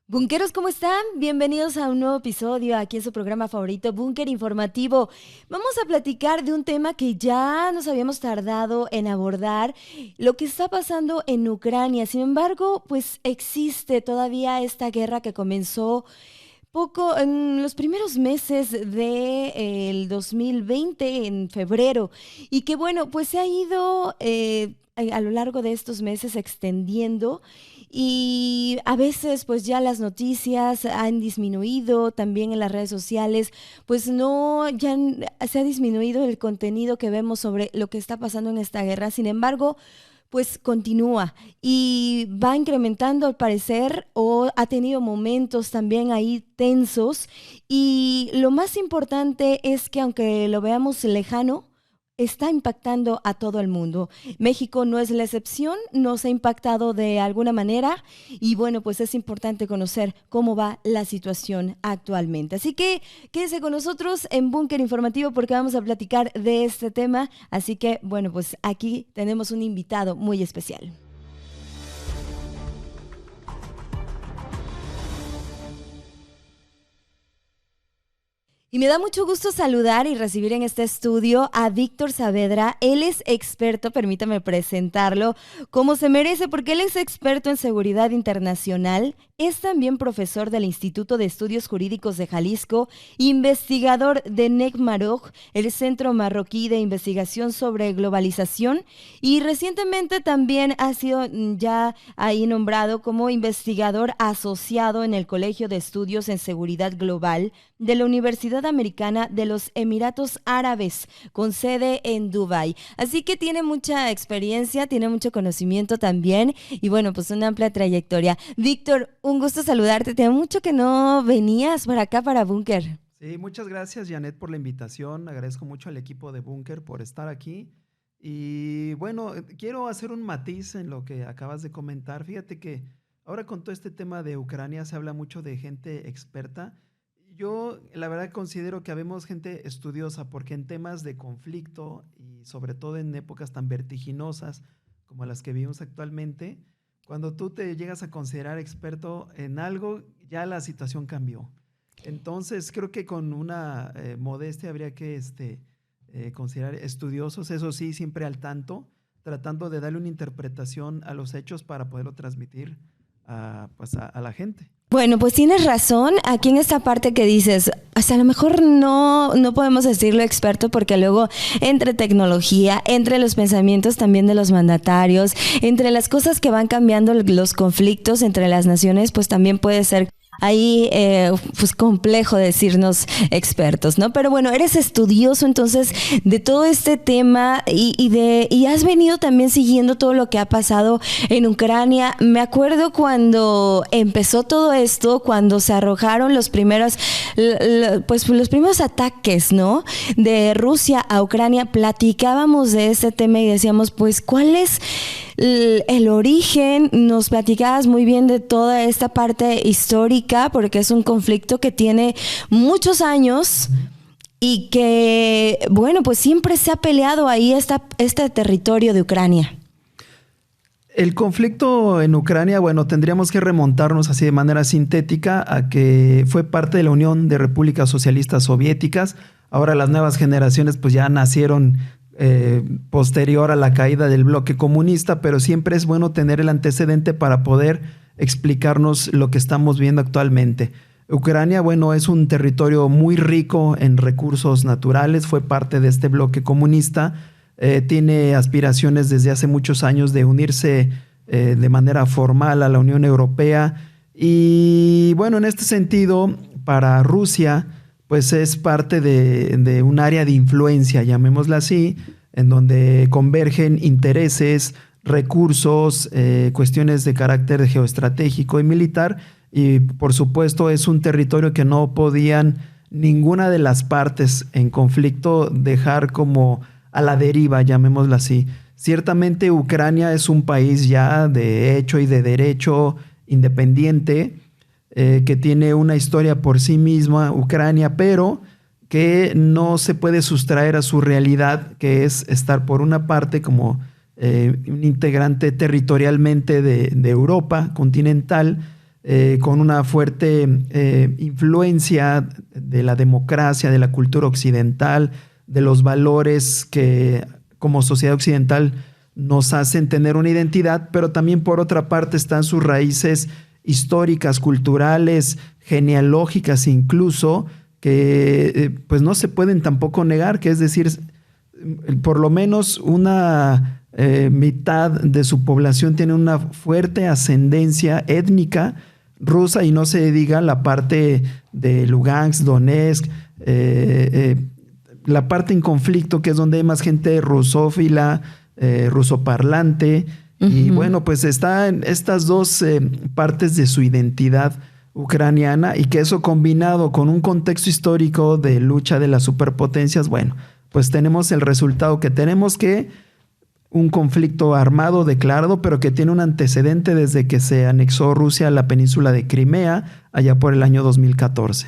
Bunkeros, ¿cómo están? Bienvenidos a un nuevo episodio aquí en su programa favorito, Búnker Informativo. Vamos a platicar de un tema que ya nos habíamos tardado en abordar, lo que está pasando en Ucrania. Sin embargo, pues existe todavía esta guerra que comenzó poco en los primeros meses del 2020, en febrero, y que bueno, pues se ha ido a lo largo de estos meses extendiendo y a veces pues ya las noticias han disminuido, también en las redes sociales, pues no, se ha disminuido el contenido que vemos sobre lo que está pasando en esta guerra. Sin embargo, pues continúa y va incrementando al parecer o ha tenido momentos también ahí tensos y lo más importante es que aunque lo veamos lejano, está impactando a todo el mundo. México no es la excepción, nos ha impactado de alguna manera y bueno, pues es importante conocer cómo va la situación actualmente. Así que quédese con nosotros en Búnker Informativo porque vamos a platicar de este tema. Así que bueno, pues aquí tenemos un invitado muy especial. Y me da mucho gusto saludar y recibir en este estudio a Víctor Saavedra. Él es experto, permítame presentarlo, como se merece, porque él es experto en seguridad internacional, es también profesor del Instituto de Estudios Jurídicos de Jalisco, investigador de NECMAROC, el Centro Marroquí de Investigación sobre Globalización, y recientemente también ha sido ya ahí nombrado como investigador asociado en el Colegio de Estudios en Seguridad Global de la Universidad Americana de los Emiratos Árabes, con sede en Dubái. Así que tiene mucha experiencia, tiene mucho conocimiento también y bueno, pues una amplia trayectoria. Víctor, un gusto saludarte. Tengo mucho que no venías para acá, para Búnker. Sí, muchas gracias, Janet, por la invitación. Agradezco mucho al equipo de Búnker por estar aquí. Y bueno, quiero hacer un matiz en lo que acabas de comentar. Fíjate que ahora con todo este tema de Ucrania se habla mucho de gente experta. Yo, la verdad, considero que habemos gente estudiosa porque en temas de conflicto y sobre todo en épocas tan vertiginosas como las que vivimos actualmente, cuando tú te llegas a considerar experto en algo, ya la situación cambió. Entonces, creo que con una modestia habría que considerar estudiosos, eso sí, siempre al tanto, tratando de darle una interpretación a los hechos para poderlo transmitir a la gente. Bueno, pues tienes razón aquí en esta parte que dices, hasta a lo mejor no podemos decirlo experto porque luego entre tecnología, entre los pensamientos también de los mandatarios, entre las cosas que van cambiando los conflictos entre las naciones, pues también puede ser ahí pues complejo decirnos expertos, ¿no? Pero bueno, eres estudioso entonces de todo este tema y has venido también siguiendo todo lo que ha pasado en Ucrania. Me acuerdo cuando empezó todo esto, cuando se arrojaron los primeros ataques, ¿no? De Rusia a Ucrania, platicábamos de este tema y decíamos, pues, ¿cuál es el origen? Nos platicabas muy bien de toda esta parte histórica, porque es un conflicto que tiene muchos años y que, bueno, pues siempre se ha peleado ahí este territorio de Ucrania. El conflicto en Ucrania, bueno, tendríamos que remontarnos así de manera sintética a que fue parte de la Unión de Repúblicas Socialistas Soviéticas. Ahora las nuevas generaciones pues ya nacieron posterior a la caída del bloque comunista, pero siempre es bueno tener el antecedente para poder explicarnos lo que estamos viendo actualmente. Ucrania, bueno, es un territorio muy rico en recursos naturales, fue parte de este bloque comunista, tiene aspiraciones desde hace muchos años de unirse de manera formal a la Unión Europea y bueno, en este sentido, para Rusia, pues es parte de un área de influencia, llamémosla así, en donde convergen intereses, recursos, cuestiones de carácter geoestratégico y militar, y por supuesto es un territorio que no podían ninguna de las partes en conflicto dejar como a la deriva, llamémosla así. Ciertamente Ucrania es un país ya de hecho y de derecho independiente, que tiene una historia por sí misma, Ucrania, pero que no se puede sustraer a su realidad, que es estar por una parte como un integrante territorialmente de Europa continental, con una fuerte influencia de la democracia, de la cultura occidental, de los valores que como sociedad occidental nos hacen tener una identidad, pero también por otra parte están sus raíces históricas, culturales, genealógicas incluso, que pues no se pueden tampoco negar, que es decir, por lo menos una mitad de su población tiene una fuerte ascendencia étnica rusa, y no se diga la parte de Lugansk, Donetsk, la parte en conflicto, que es donde hay más gente rusófila, rusoparlante. Y bueno, pues están estas dos partes de su identidad ucraniana, y que eso combinado con un contexto histórico de lucha de las superpotencias, bueno, pues tenemos el resultado que tenemos, que un conflicto armado declarado, pero que tiene un antecedente desde que se anexó Rusia a la península de Crimea, allá por el año 2014.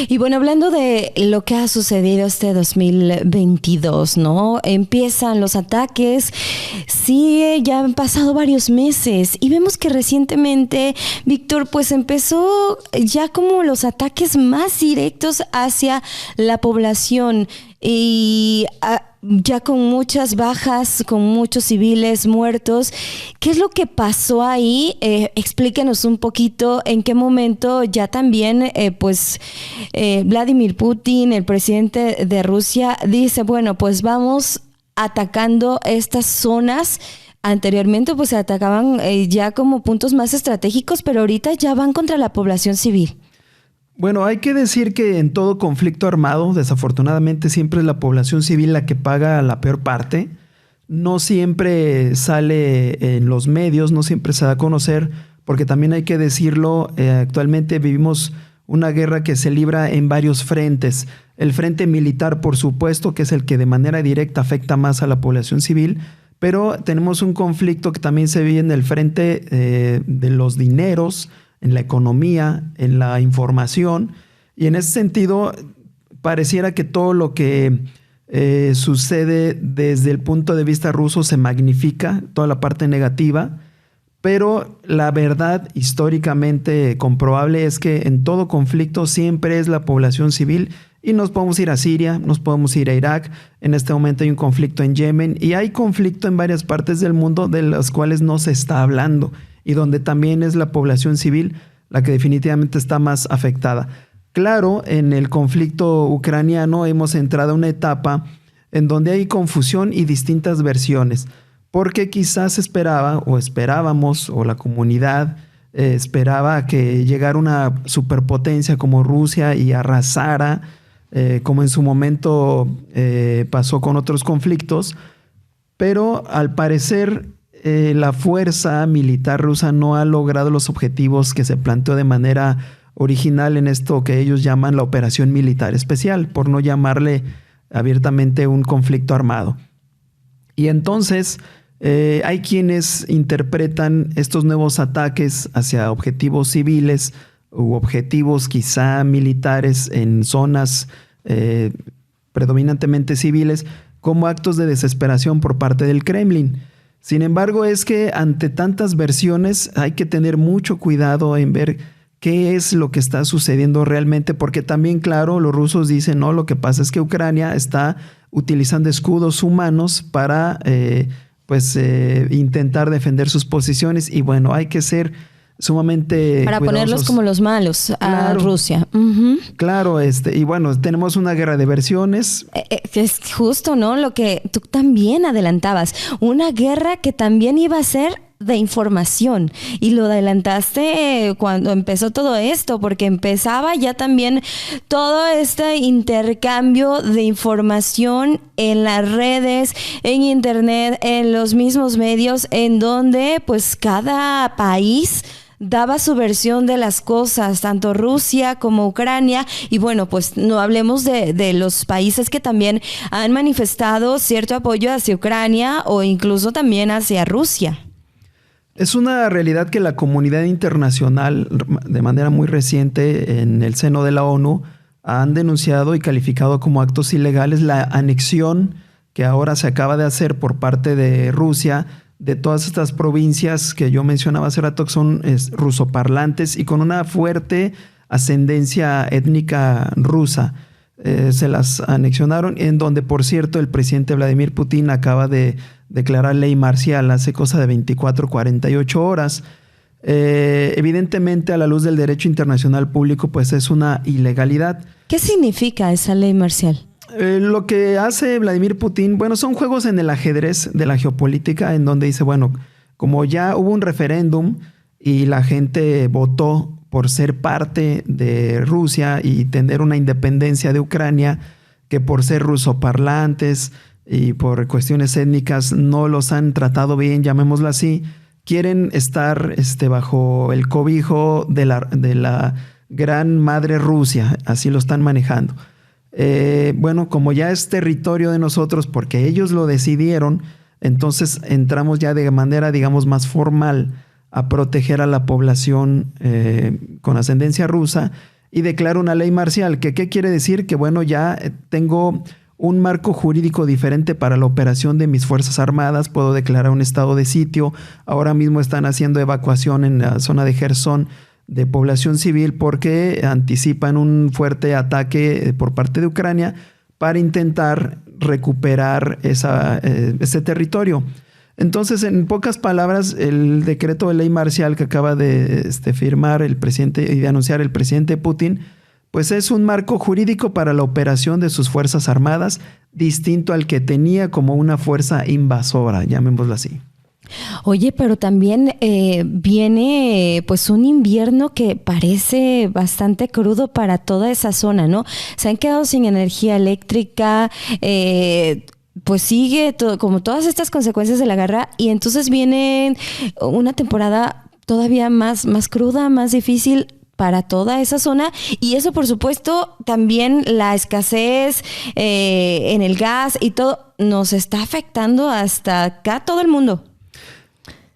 Y bueno, hablando de lo que ha sucedido este 2022, ¿no? Empiezan los ataques, sí, ya han pasado varios meses y vemos que recientemente, Víctor, pues empezó ya como los ataques más directos hacia la población y ya con muchas bajas, con muchos civiles muertos. ¿Qué es lo que pasó ahí? Explíquenos un poquito en qué momento ya también, Vladimir Putin, el presidente de Rusia, dice, bueno, pues vamos atacando estas zonas. Anteriormente pues se atacaban ya como puntos más estratégicos, pero ahorita ya van contra la población civil. Bueno, hay que decir que en todo conflicto armado, desafortunadamente, siempre es la población civil la que paga la peor parte. No siempre sale en los medios, no siempre se da a conocer, porque también hay que decirlo, actualmente vivimos una guerra que se libra en varios frentes. El frente militar, por supuesto, que es el que de manera directa afecta más a la población civil, pero tenemos un conflicto que también se vive en el frente de los dineros, en la economía, en la información, y en ese sentido pareciera que todo lo que sucede desde el punto de vista ruso se magnifica, toda la parte negativa, pero la verdad históricamente comprobable es que en todo conflicto siempre es la población civil, y nos podemos ir a Siria, nos podemos ir a Irak, en este momento hay un conflicto en Yemen, y hay conflicto en varias partes del mundo de las cuales no se está hablando, y donde también es la población civil la que definitivamente está más afectada. Claro, en el conflicto ucraniano hemos entrado a una etapa en donde hay confusión y distintas versiones, porque quizás esperábamos, o la comunidad esperaba que llegara una superpotencia como Rusia y arrasara, como en su momento pasó con otros conflictos, pero al parecer la fuerza militar rusa no ha logrado los objetivos que se planteó de manera original en esto que ellos llaman la operación militar especial, por no llamarle abiertamente un conflicto armado. Y entonces hay quienes interpretan estos nuevos ataques hacia objetivos civiles u objetivos quizá militares en zonas predominantemente civiles como actos de desesperación por parte del Kremlin. Sin embargo, es que ante tantas versiones hay que tener mucho cuidado en ver qué es lo que está sucediendo realmente, porque también, claro, los rusos dicen, no, lo que pasa es que Ucrania está utilizando escudos humanos para intentar defender sus posiciones, y bueno, hay que ser sumamente para cuidadosos. Ponerlos como los malos a Rusia. Claro, y bueno, tenemos una guerra de versiones. Es justo, ¿no? Lo que tú también adelantabas. Una guerra que también iba a ser de información, y lo adelantaste cuando empezó todo esto, porque empezaba ya también todo este intercambio de información en las redes, en internet, en los mismos medios, en donde pues cada país daba su versión de las cosas, tanto Rusia como Ucrania, y bueno, pues no hablemos de los países que también han manifestado cierto apoyo hacia Ucrania o incluso también hacia Rusia. Es una realidad que la comunidad internacional, de manera muy reciente, en el seno de la ONU, han denunciado y calificado como actos ilegales la anexión que ahora se acaba de hacer por parte de Rusia de todas estas provincias que yo mencionaba hace rato, que son rusoparlantes y con una fuerte ascendencia étnica rusa. Se las anexionaron, en donde, por cierto, el presidente Vladimir Putin acaba de declarar ley marcial hace cosa de 24, 48 horas. Evidentemente, a la luz del derecho internacional público, pues es una ilegalidad. ¿Qué significa esa ley marcial? Lo que hace Vladimir Putin, bueno, son juegos en el ajedrez de la geopolítica, en donde dice, bueno, como ya hubo un referéndum y la gente votó por ser parte de Rusia y tener una independencia de Ucrania, que por ser rusoparlantes y por cuestiones étnicas no los han tratado bien, llamémoslo así, quieren estar bajo el cobijo de la gran madre Rusia, así lo están manejando. Bueno, como ya es territorio de nosotros porque ellos lo decidieron, entonces entramos ya de manera, digamos, más formal a proteger a la población con ascendencia rusa y declara una ley marcial. ¿Qué quiere decir? Que bueno, ya tengo un marco jurídico diferente para la operación de mis Fuerzas Armadas, puedo declarar un estado de sitio. Ahora mismo están haciendo evacuación en la zona de Jersón de población civil porque anticipan un fuerte ataque por parte de Ucrania para intentar recuperar ese territorio. Entonces, en pocas palabras, el decreto de ley marcial que acaba de firmar el presidente y de anunciar el presidente Putin, pues es un marco jurídico para la operación de sus Fuerzas Armadas, distinto al que tenía como una fuerza invasora, llamémoslo así. Oye, pero también viene pues un invierno que parece bastante crudo para toda esa zona, ¿no? Se han quedado sin energía eléctrica, pues sigue como todas estas consecuencias de la guerra, y entonces viene una temporada todavía más cruda, más difícil para toda esa zona, y eso por supuesto también la escasez en el gas y todo nos está afectando hasta acá todo el mundo.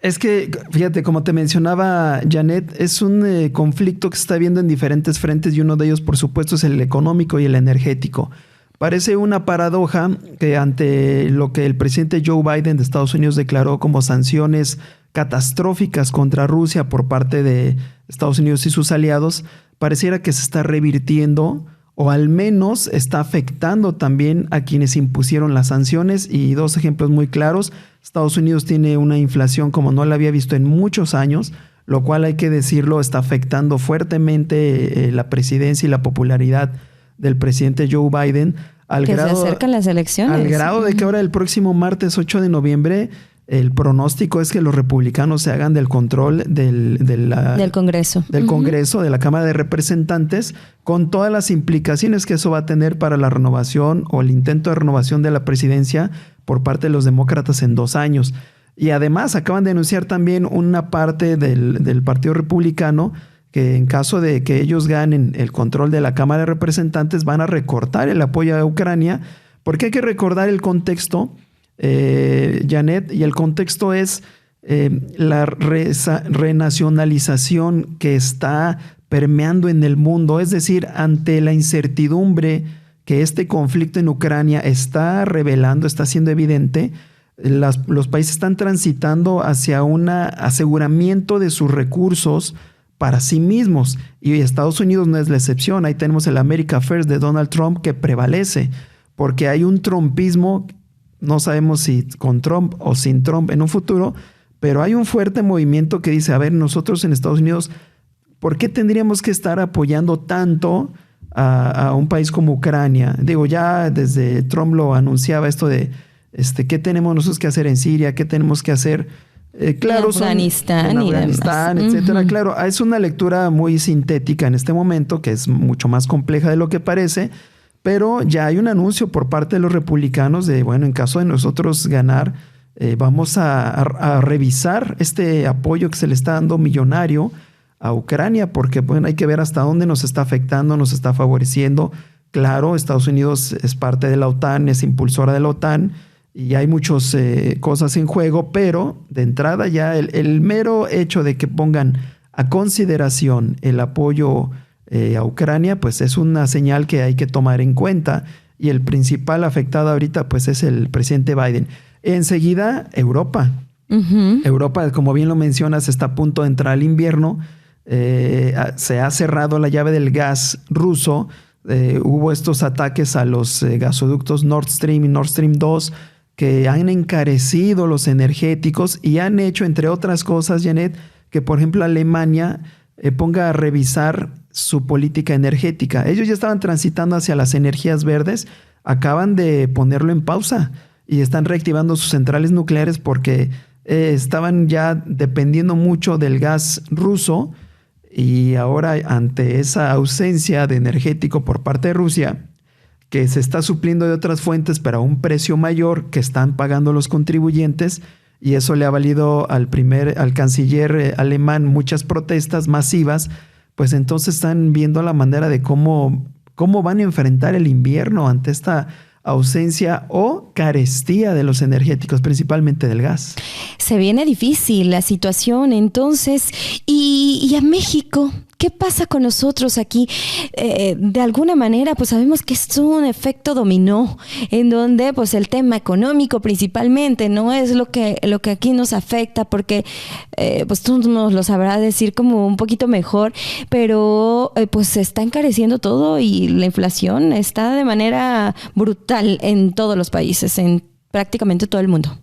Es que, fíjate, como te mencionaba Janet, es un conflicto que se está viendo en diferentes frentes y uno de ellos, por supuesto, es el económico y el energético. Parece una paradoja que ante lo que el presidente Joe Biden de Estados Unidos declaró como sanciones catastróficas contra Rusia por parte de Estados Unidos y sus aliados, pareciera que se está revirtiendo o al menos está afectando también a quienes impusieron las sanciones. Y dos ejemplos muy claros: Estados Unidos tiene una inflación como no la había visto en muchos años, lo cual, hay que decirlo, está afectando fuertemente la presidencia y la popularidad del presidente Joe Biden. Se acercan las elecciones. Al grado de que ahora el próximo martes 8 de noviembre el pronóstico es que los republicanos se hagan del control del Congreso. Del Congreso, de la Cámara de Representantes, con todas las implicaciones que eso va a tener para la renovación o el intento de renovación de la presidencia por parte de los demócratas en 2 años. Y además acaban de anunciar también una parte del Partido Republicano que en caso de que ellos ganen el control de la Cámara de Representantes van a recortar el apoyo a Ucrania, porque hay que recordar el contexto, Janet, y el contexto es la renacionalización que está permeando en el mundo. Es decir, ante la incertidumbre que este conflicto en Ucrania está revelando, está siendo evidente, los países están transitando hacia un aseguramiento de sus recursos para sí mismos, y Estados Unidos no es la excepción. Ahí tenemos el America First de Donald Trump que prevalece, porque hay un trumpismo, no sabemos si con Trump o sin Trump en un futuro, pero hay un fuerte movimiento que dice, a ver, nosotros en Estados Unidos, ¿por qué tendríamos que estar apoyando tanto a un país como Ucrania? Digo, ya desde Trump lo anunciaba esto de ¿qué tenemos nosotros que hacer en Siria? ¿Qué tenemos que hacer? Claro, Afganistán, y Afganistán, etcétera. Claro, es una lectura muy sintética en este momento, que es mucho más compleja de lo que parece, pero ya hay un anuncio por parte de los republicanos de, bueno, en caso de nosotros ganar, vamos a revisar este apoyo que se le está dando millonario a Ucrania, porque bueno, hay que ver hasta dónde nos está afectando, nos está favoreciendo. Claro, Estados Unidos es parte de la OTAN, es impulsora de la OTAN, y hay muchas cosas en juego, pero de entrada ya el mero hecho de que pongan a consideración el apoyo a Ucrania, pues es una señal que hay que tomar en cuenta, y el principal afectado ahorita pues es el presidente Biden. Enseguida Europa. Europa, como bien lo mencionas, está a punto de entrar al invierno. Se ha cerrado la llave del gas ruso. Hubo estos ataques a los gasoductos Nord Stream y Nord Stream 2 que han encarecido los energéticos y han hecho, entre otras cosas, Janet, que por ejemplo Alemania ponga a revisar su política energética. Ellos ya estaban transitando hacia las energías verdes, acaban de ponerlo en pausa y están reactivando sus centrales nucleares porque estaban ya dependiendo mucho del gas ruso. Y ahora, ante esa ausencia de energético por parte de Rusia, que se está supliendo de otras fuentes pero a un precio mayor que están pagando los contribuyentes, y eso le ha valido al canciller alemán muchas protestas masivas, pues entonces están viendo la manera de cómo van a enfrentar el invierno ante esta ausencia o carestía de los energéticos, principalmente del gas. Se viene difícil la situación entonces. ¿Y a México? ¿Qué pasa con nosotros aquí? De alguna manera, pues sabemos que es un efecto dominó, en donde pues el tema económico principalmente no es lo que aquí nos afecta, porque pues tú nos lo sabrás decir como un poquito mejor, pero pues se está encareciendo todo y la inflación está de manera brutal en todos los países, en prácticamente todo el mundo.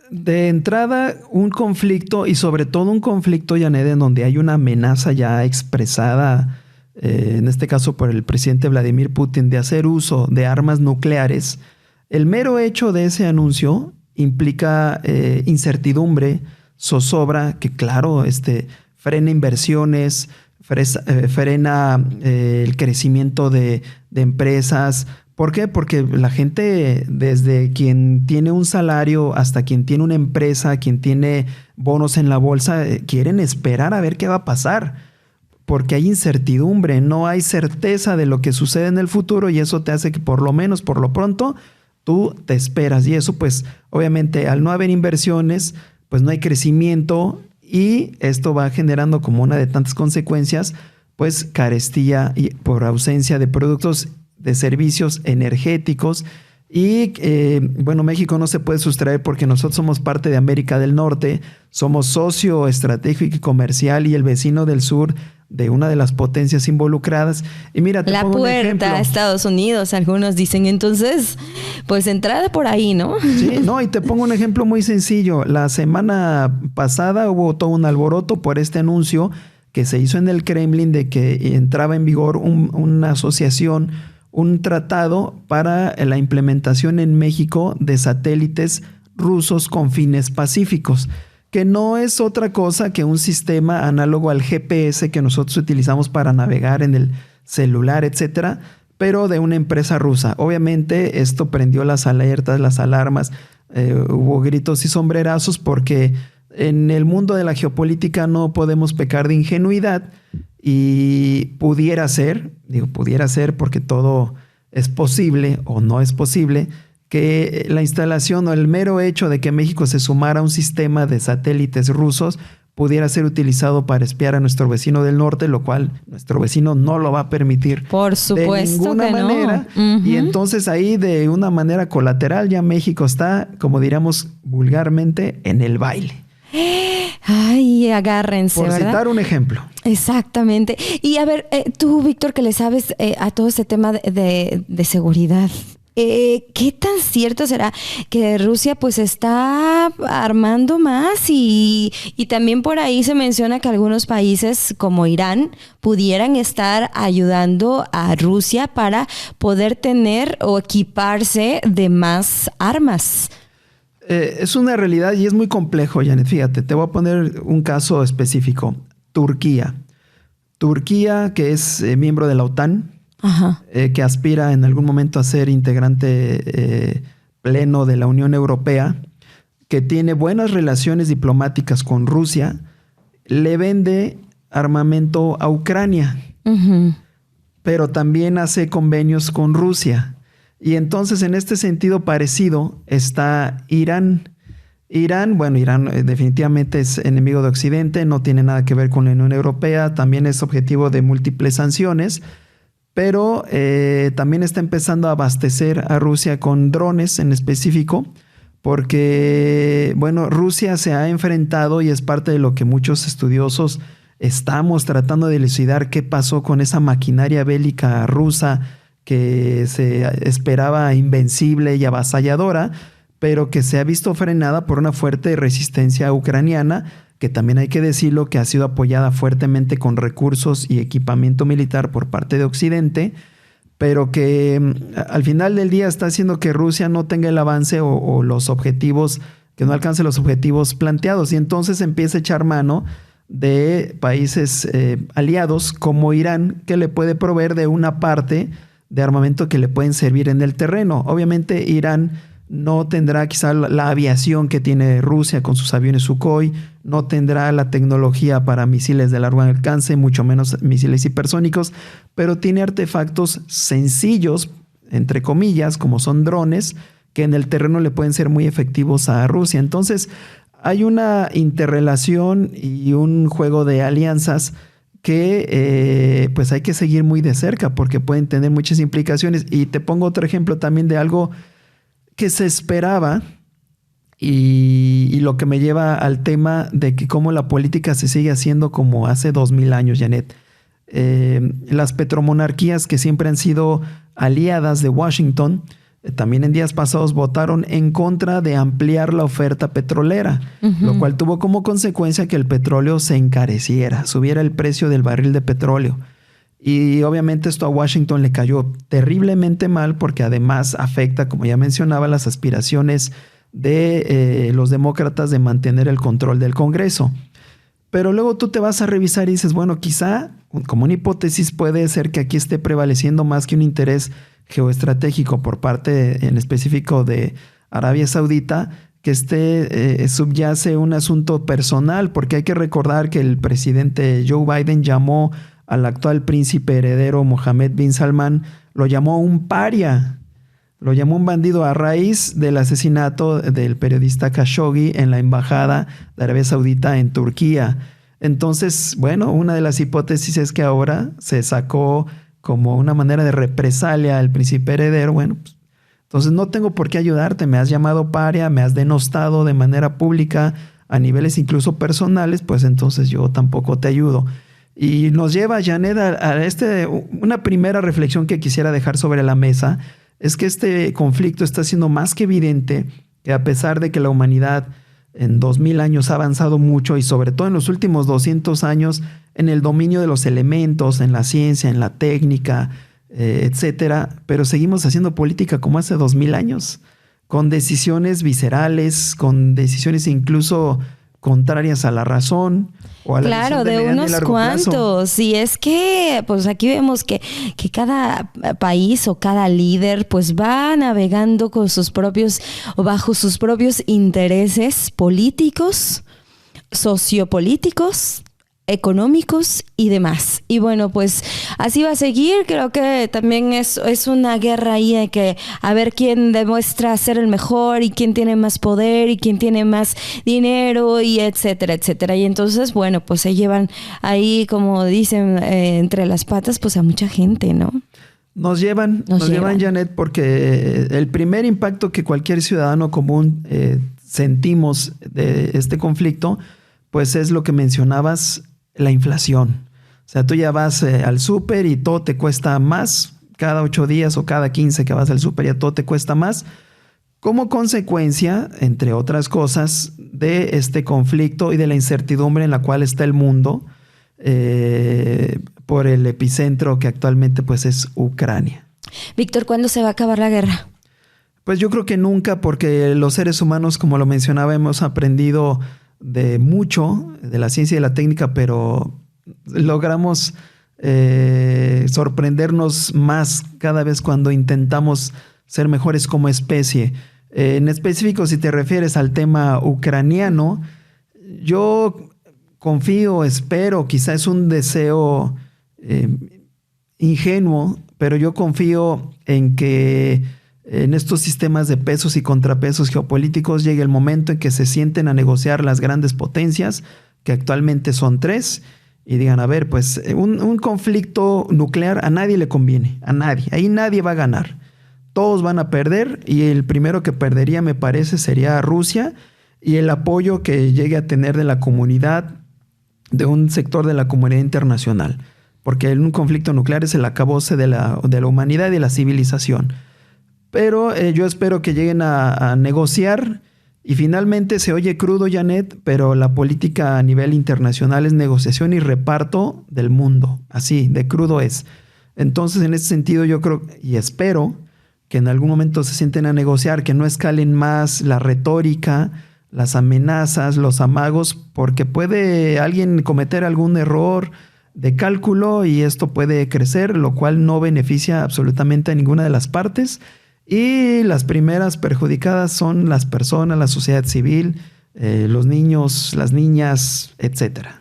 De entrada, un conflicto, y sobre todo un conflicto, Janet, en donde hay una amenaza ya expresada, en este caso por el presidente Vladimir Putin, de hacer uso de armas nucleares. El mero hecho de ese anuncio implica incertidumbre, zozobra, que claro, frena inversiones, frena el crecimiento de empresas. ¿Por qué? Porque la gente, desde quien tiene un salario hasta quien tiene una empresa, quien tiene bonos en la bolsa, quieren esperar a ver qué va a pasar. Porque hay incertidumbre, no hay certeza de lo que sucede en el futuro, y eso te hace que por lo menos, por lo pronto, tú te esperas. Y eso, pues, obviamente, al no haber inversiones, pues no hay crecimiento, y esto va generando como una de tantas consecuencias, pues carestía y por ausencia de productos, de servicios energéticos. Y bueno, México no se puede sustraer porque nosotros somos parte de América del Norte, somos socio estratégico y comercial y el vecino del sur de una de las potencias involucradas. Y mira, te pongo un ejemplo. La puerta a Estados Unidos, algunos dicen. Entonces, pues entrada por ahí, ¿no? Sí, no, y te pongo un ejemplo muy sencillo. La semana pasada hubo todo un alboroto por este anuncio que se hizo en el Kremlin de que entraba en vigor una asociación, un tratado para la implementación en México de satélites rusos con fines pacíficos, que no es otra cosa que un sistema análogo al GPS que nosotros utilizamos para navegar en el celular, etcétera, pero de una empresa rusa. Obviamente esto prendió las alertas, las alarmas, hubo gritos y sombrerazos porque en el mundo de la geopolítica no podemos pecar de ingenuidad. Y pudiera ser porque todo es posible o no es posible, que la instalación o el mero hecho de que México se sumara a un sistema de satélites rusos pudiera ser utilizado para espiar a nuestro vecino del norte, lo cual nuestro vecino no lo va a permitir. Por supuesto de ninguna manera. No. Y entonces ahí de una manera colateral ya México está, como diríamos vulgarmente, en el baile. Ay, agárrense, por ¿verdad? Citar un ejemplo. Exactamente. Y a ver, tú, Víctor, que le sabes a todo este tema de seguridad, ¿qué tan cierto será que Rusia pues está armando más? Y también por ahí se menciona que algunos países como Irán pudieran estar ayudando a Rusia para poder tener o equiparse de más armas. Es una realidad y es muy complejo, Janet. Fíjate, te voy a poner un caso específico. Turquía, que es miembro de la OTAN, que aspira en algún momento a ser integrante pleno de la Unión Europea, que tiene buenas relaciones diplomáticas con Rusia, le vende armamento a Ucrania, pero también hace convenios con Rusia. Y entonces, en este sentido parecido, está Irán. Irán definitivamente es enemigo de Occidente, no tiene nada que ver con la Unión Europea, también es objetivo de múltiples sanciones, pero también está empezando a abastecer a Rusia con drones en específico, porque, bueno, Rusia se ha enfrentado y es parte de lo que muchos estudiosos estamos tratando de elucidar qué pasó con esa maquinaria bélica rusa que se esperaba invencible y avasalladora, pero que se ha visto frenada por una fuerte resistencia ucraniana, que también hay que decirlo que ha sido apoyada fuertemente con recursos y equipamiento militar por parte de Occidente, pero que al final del día está haciendo que Rusia no tenga el avance o los objetivos, que no alcance los objetivos planteados, y entonces empieza a echar mano de países aliados como Irán, que le puede proveer de una parte de armamento que le pueden servir en el terreno. Obviamente Irán no tendrá quizá la aviación que tiene Rusia con sus aviones Sukhoi, no tendrá la tecnología para misiles de largo alcance, mucho menos misiles hipersónicos, pero tiene artefactos sencillos, entre comillas, como son drones, que en el terreno le pueden ser muy efectivos a Rusia. Entonces, hay una interrelación y un juego de alianzas que pues hay que seguir muy de cerca porque pueden tener muchas implicaciones. Y te pongo otro ejemplo también de algo que se esperaba y lo que me lleva al tema de que cómo la política se sigue haciendo como hace 2000 años, Janet. Las petromonarquías que siempre han sido aliadas de Washington, también en días pasados votaron en contra de ampliar la oferta petrolera, lo cual tuvo como consecuencia que el petróleo se encareciera, subiera el precio del barril de petróleo. Y obviamente esto a Washington le cayó terriblemente mal porque además afecta, como ya mencionaba, las aspiraciones de los demócratas de mantener el control del Congreso. Pero luego tú te vas a revisar y dices, bueno, quizá como una hipótesis puede ser que aquí esté prevaleciendo más que un interés geoestratégico por parte en específico de Arabia Saudita, que subyace un asunto personal, porque hay que recordar que el presidente Joe Biden llamó al actual príncipe heredero Mohammed bin Salman, lo llamó un paria, lo llamó un bandido a raíz del asesinato del periodista Khashoggi en la embajada de Arabia Saudita en Turquía. Entonces, bueno, una de las hipótesis es que ahora se sacó como una manera de represalia al príncipe heredero. Bueno, pues, entonces no tengo por qué ayudarte, me has llamado paria, me has denostado de manera pública a niveles incluso personales, pues entonces yo tampoco te ayudo. Y nos lleva, Janet, una primera reflexión que quisiera dejar sobre la mesa, es que este conflicto está siendo más que evidente que a pesar de que la humanidad en 2000 años ha avanzado mucho y sobre todo en los últimos 200 años en el dominio de los elementos, en la ciencia, en la técnica, etcétera, pero seguimos haciendo política como hace 2000 años, con decisiones viscerales, con decisiones incluso contrarias a la razón o a la claro, de unos cuantos. Y es que, pues aquí vemos que cada país o cada líder, pues va navegando con sus propios o bajo sus propios intereses políticos, sociopolíticos, económicos y demás. Y bueno, pues así va a seguir. Creo que también es una guerra ahí de que a ver quién demuestra ser el mejor y quién tiene más poder y quién tiene más dinero y etcétera, etcétera. Y entonces, bueno, pues se llevan ahí, como dicen, entre las patas, pues a mucha gente, ¿no? Nos llevan, Janet, porque el primer impacto que cualquier ciudadano común sentimos de este conflicto, pues es lo que mencionabas, la inflación. O sea, tú ya vas al súper y todo te cuesta más, cada 8 días o cada 15 que vas al súper ya todo te cuesta más, como consecuencia, entre otras cosas, de este conflicto y de la incertidumbre en la cual está el mundo por el epicentro que actualmente pues es Ucrania. Víctor, ¿cuándo se va a acabar la guerra? Pues yo creo que nunca, porque los seres humanos, como lo mencionaba, hemos aprendido de mucho, de la ciencia y de la técnica, pero logramos sorprendernos más cada vez cuando intentamos ser mejores como especie. En específico, si te refieres al tema ucraniano, yo confío, espero, quizá es un deseo ingenuo, pero yo confío en que en estos sistemas de pesos y contrapesos geopolíticos llegue el momento en que se sienten a negociar las grandes potencias, que actualmente son 3, y digan, a ver, pues un conflicto nuclear a nadie le conviene, a nadie. Ahí nadie va a ganar. todos van a perder y el primero que perdería, me parece, sería Rusia, y el apoyo que llegue a tener de la comunidad, de un sector de la comunidad internacional, porque en un conflicto nuclear es el acabose de la humanidad y de la civilización. Pero yo espero que lleguen a negociar, y finalmente se oye crudo, Janet, pero la política a nivel internacional es negociación y reparto del mundo, así de crudo es. Entonces, en ese sentido, yo creo y espero que en algún momento se sienten a negociar, que no escalen más la retórica, las amenazas, los amagos, porque puede alguien cometer algún error de cálculo y esto puede crecer, lo cual no beneficia absolutamente a ninguna de las partes. Y las primeras perjudicadas son las personas, la sociedad civil, los niños, las niñas, etcétera.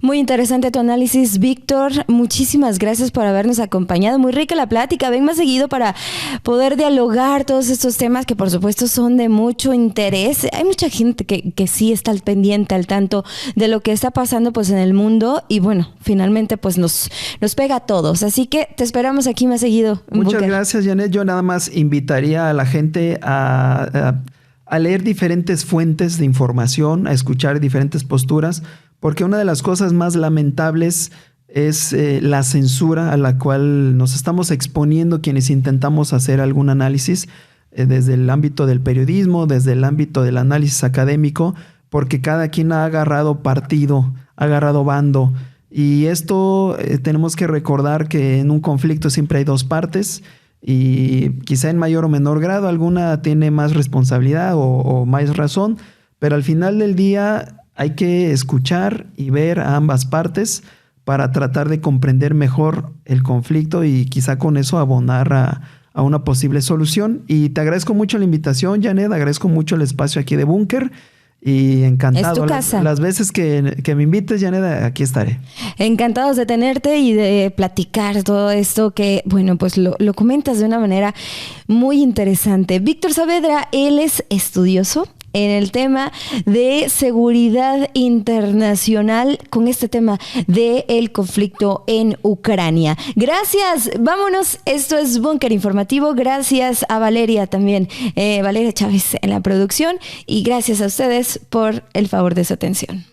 Muy interesante tu análisis, Víctor. Muchísimas gracias por habernos acompañado. Muy rica la plática. Ven más seguido para poder dialogar todos estos temas que por supuesto son de mucho interés. Hay mucha gente que sí está al pendiente, al tanto de lo que está pasando pues en el mundo y bueno, finalmente pues nos pega a todos. Así que te esperamos aquí más seguido. Muchas gracias, Janet. Yo nada más invitaría a la gente a leer diferentes fuentes de información, a escuchar diferentes posturas, porque una de las cosas más lamentables es la censura a la cual nos estamos exponiendo quienes intentamos hacer algún análisis desde el ámbito del periodismo, desde el ámbito del análisis académico, porque cada quien ha agarrado partido, ha agarrado bando. Y esto tenemos que recordar que en un conflicto siempre hay dos partes y quizá en mayor o menor grado alguna tiene más responsabilidad o más razón, pero al final del día hay que escuchar y ver a ambas partes para tratar de comprender mejor el conflicto y quizá con eso abonar a una posible solución. Y te agradezco mucho la invitación, Janet, agradezco mucho el espacio aquí de Búnker y encantado. Es tu casa. Las veces que me invites, Janet, aquí estaré. Encantados de tenerte y de platicar todo esto que, bueno, pues lo comentas de una manera muy interesante. Víctor Saavedra, él es estudioso en el tema de seguridad internacional con este tema del conflicto en Ucrania. Gracias, vámonos, esto es Búnker Informativo, gracias a Valeria también, Valeria Chávez en la producción y gracias a ustedes por el favor de su atención.